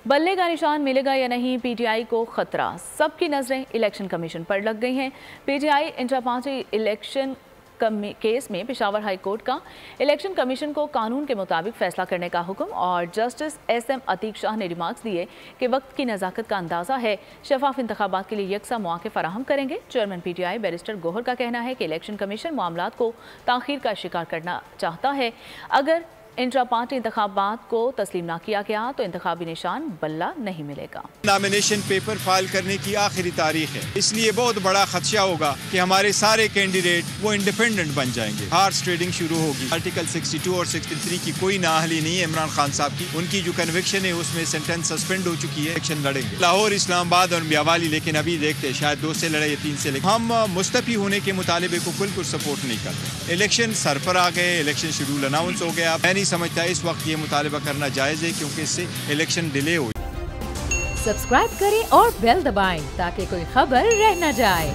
बल्ले का निशान मिलेगा या नहीं, पीटीआई को खतरा। सबकी नजरें इलेक्शन कमीशन पर लग गई हैं। PTI intra party election case में पेशावर हाई कोर्ट का इलेक्शन कमीशन को कानून के मुताबिक फैसला करने का हुक्म और जस्टिस एसएम अतीक शाह ने रिमार्क्स दिए कि वक्त की नज़ाकत का अंदाज़ा है, शफाफ इंतखाबात के लिए यकसा मौके फराहम करेंगे। चेयरमैन पीटीआई बैरिस्टर गोहर का कहना है कि इलेक्शन कमीशन मामलात को ताख़ीर का शिकार करना चाहता है। अगर इंट्रा पार्टी इंतखाबात को तस्लीम ना किया गया तो इंतखाबी निशान बल्ला नहीं मिलेगा। नॉमिनेशन पेपर फाइल करने की आखिरी तारीख है, इसलिए बहुत बड़ा खदशा होगा कि हमारे सारे कैंडिडेट वो इंडिपेंडेंट बन जाएंगे। हार्स ट्रेडिंग शुरू होगी। आर्टिकल 62 और 63 की कोई नाअहली नहीं है इमरान खान साहब की। उनकी जो कन्विक्शन है उसमें सेंटेंस सस्पेंड हो चुकी है। इलेक्शन लड़ेंगे लाहौर, इस्लामाबाद और मियावाली, लेकिन अभी देखते हैं शायद 2 से लड़े या 3 से। हम मुस्तफी होने के मुतालिबे को बिल्कुल सपोर्ट नहीं करते। इलेक्शन सर पर आ गए, इलेक्शन शेड्यूल अनाउंस हो गया। मैं नहीं समझता इस वक्त ये मुतालिबा करना जायज़ है, क्योंकि इससे इलेक्शन डिले हो। सब्सक्राइब करें और बेल दबाएं ताकि कोई खबर रह न जाए।